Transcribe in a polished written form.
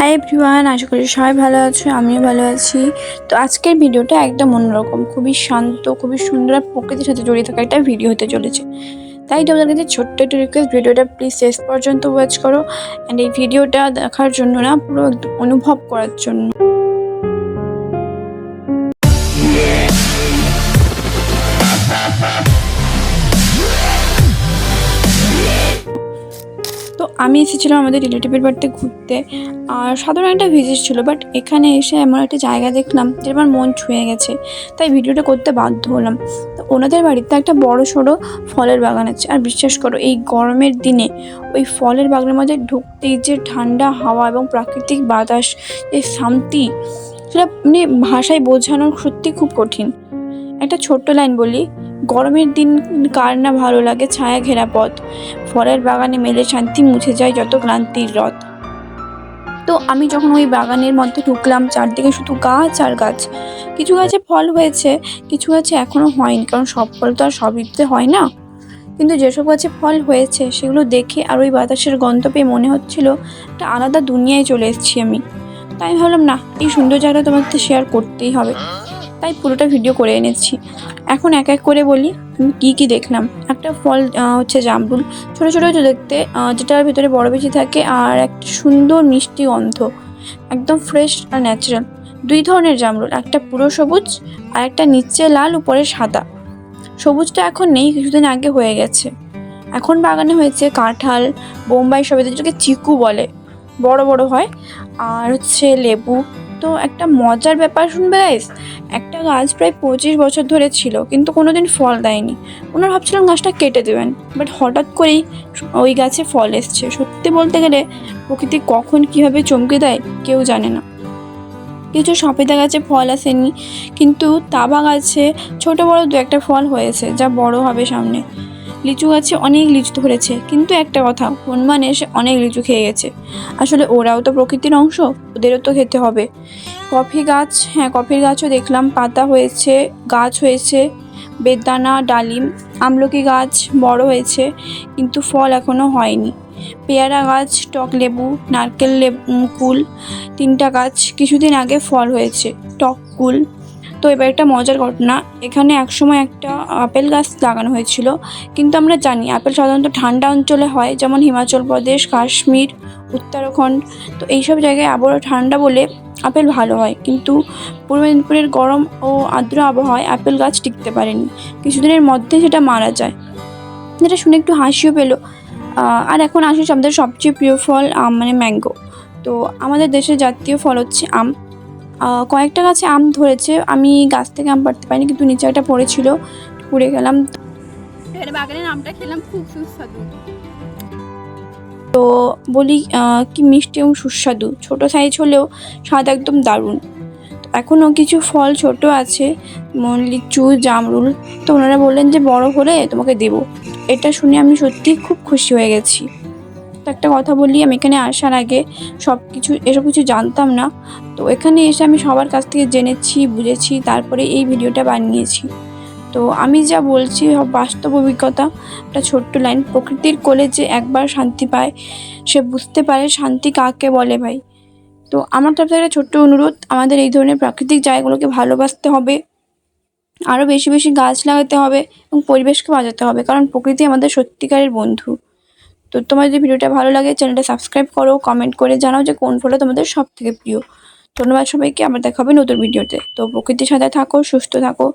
Hi everyone, আশা করি সবাই ভালো আছো, আমিও ভালো আছি। তো আজকের ভিডিওটা একদম অন্যরকম, খুবই শান্ত, খুবই সুন্দর আর প্রকৃতির সাথে জড়িয়ে থাকা একটা ভিডিও হতে চলেছে। তাই তোমাদের কাছে ছোট্ট একটু রিকোয়েস্ট, ভিডিওটা প্লিজ শেষ পর্যন্ত ওয়াচ করো। অ্যান্ড এই ভিডিওটা দেখার জন্য না, পুরো একদম অনুভব করার জন্য। তো আমি এসেছিলাম আমাদের রিলেটিভের বাড়িতে ঘুরতে, আর সাধারণ একটা ভিজিট ছিল, বাট এখানে এসে এমন একটা জায়গা দেখলাম যে আমার মন ছুঁয়ে গেছে, তাই ভিডিওটা করতে বাধ্য হলাম। তো ওনাদের বাড়িতে একটা বড় সড়ো ফলের বাগান আছে, আর বিশ্বাস করো এই গরমের দিনে ওই ফলের বাগানের মধ্যে ঢুকতেই যে ঠান্ডা হাওয়া এবং প্রাকৃতিক বাতাস, এই শান্তি, সেটা মানে ভাষায় বোঝানো সত্যি খুব কঠিন। একটা ছোট্ট লাইন বলি, গরমের দিন কার না ভালো লাগে ছায়া ঘেরা পথ, ফলের বাগানে মেলে শান্তি, মুছে যায় যত ক্লান্তির রথ। তো আমি যখন ওই বাগানের মধ্যে ঢুকলাম, চারদিকে শুধু গাছ আর গাছ। কিছু গাছে ফল হয়েছে, কিছু গাছে এখনো হয়নি, কারণ সব ফল তো আর সব ঋতুতে হয় না। কিন্তু যেসব গাছে ফল হয়েছে সেগুলো দেখে আর ওই বাতাসের গন্ধ পেয়ে মনে হচ্ছিল একটা আলাদা দুনিয়ায় চলে এসেছি আমি। তাই ভাবলাম না, এই সুন্দর জায়গাটা তোমার সাথে শেয়ার করতেই হবে, তাই পুরোটা ভিডিও করে এনেছি। এখন এক এক করে বলি আমি কী দেখলাম। একটা ফল হচ্ছে জামরুল, ছোটো ছোটো দেখতে, যেটার ভিতরে বড় বেশি থাকে, আর একটা সুন্দর মিষ্টি গন্ধ, একদম ফ্রেশ আর ন্যাচারাল। দুই ধরনের জামরুল, একটা পুরো সবুজ আর একটা নিচে লাল উপরে সাদা। সবুজটা এখন নেই, কিছুদিন আগে হয়ে গেছে। এখন বাগানে হয়েছে কাঁঠাল, বোম্বাই সবেদা, যেটাকে চিকু বলে, বড় বড় হয়, আর হচ্ছে লেবু। তো একটা মজার ব্যাপার শুনবে গাইস, একটা গাছ প্রায় 25 বছর ধরে ছিল, কিন্তু কোনোদিন ফল দেয়নি। ওনারা ভাবছিলাম গাছটা কেটে দেবেন, বাট হঠাৎ করেই ওই গাছে ফল এসছে। সত্যি বলতে গেলে প্রকৃতি কখন কীভাবে চমকে দেয় কেউ জানে না। কিছু সবেদা গাছে ফল আসেনি, কিন্তু তাবা গাছে ছোট বড় দু একটা ফল হয়েছে, যা বড় হবে সামনে। লিচু গাছে অনেক লিচু ধরেছে, কিন্তু একটা কথা, হনুমান এসে অনেক লিচু খেয়ে গেছে। আসলে ওরাও তো প্রকৃতির অংশ, ওদেরও তো খেতে হবে। কফি গাছ, হ্যাঁ কফির গাছও দেখলাম, পাতা হয়েছে, গাছ হয়েছে, বেদানা, ডালিম। আমলকি গাছ বড় হয়েছে, কিন্তু ফল এখনও হয়নি। পেয়ারা গাছ, টক লেবু, নারকেল কুল, 3টা গাছ কিছুদিন আগে ফল হয়েছে, টক কুল। তো এবার একটা মজার ঘটনা, এখানে একসময় একটা আপেল গাছ লাগানো হয়েছিল, কিন্তু আমরা জানি আপেল সাধারণত ঠান্ডা অঞ্চলে হয়, যেমন হিমাচল প্রদেশ, কাশ্মীর, উত্তরাখণ্ড। তো এইসব জায়গায় আবহাওয়া ঠান্ডা বলে আপেল ভালো হয়, কিন্তু পূর্ব মেদিনীপুরের গরম ও আর্দ্র আবহাওয়ায় আপেল গাছ টিকতে পারেনি, কিছুদিনের মধ্যে সেটা মারা যায়, যেটা শুনে একটু হাসিও পেলো। আর এখন আসি আমাদের সবচেয়ে প্রিয় ফল, আম, মানে ম্যাঙ্গো। তো আমাদের দেশের জাতীয় ফল হচ্ছে আম। কয়েকটা গাছে আম ধরেছে, আমি গাছ থেকে আম পাড়তে পারিনি, কিন্তু নিচে একটা পড়েছিল, পুড়ে গেলাম। এখানে বাগানের আমটা খেলাম, খুব সুস্বাদু। তো বলি কি মিষ্টি এবং সুস্বাদু, ছোট সাইজ হলেও স্বাদ একদম দারুণ। এখনও কিছু ফল ছোট আছে, লিচু, জামরুল। তো ওনারা বললেন যে বড় হলে তোমাকে দেবো। এটা শুনে আমি সত্যিই খুব খুশি হয়ে গেছি। তো একটা কথা বলি, আমি এখানে আসার আগে এসব কিছু জানতাম না। তো এখানে এসে আমি সবার কাছ থেকে জেনেছি, বুঝেছি, তারপরে এই ভিডিওটা বানিয়েছি। তো আমি যা বলছি সব বাস্তব অভিজ্ঞতা। একটা ছোট্ট লাইন, প্রকৃতির কোলে যে একবার শান্তি পায়, সে বুঝতে পারে শান্তি কাকে বলে ভাই। তো আমার তরফ থেকে একটা ছোট্ট অনুরোধ, আমাদের এই ধরনের প্রাকৃতিক জায়গাগুলোকে ভালোবাসতে হবে, আরও বেশি বেশি গাছ লাগাতে হবে এবং পরিবেশকে বাঁচাতে হবে, কারণ প্রকৃতি আমাদের সত্যিকারের বন্ধু। তো তোমার যদি ভিডিওটা ভালো লাগে, চ্যানেলটা সাবস্ক্রাইব করো, কমেন্ট করে জানাও যে কোন ফলটা তোমাদের সব থেকে প্রিয়। ধন্যবাদ সবাইকে, আবার দেখা হবে নতুন ভিডিওতে। তো প্রকৃতির সাথে থাকো, সুস্থ থাকো।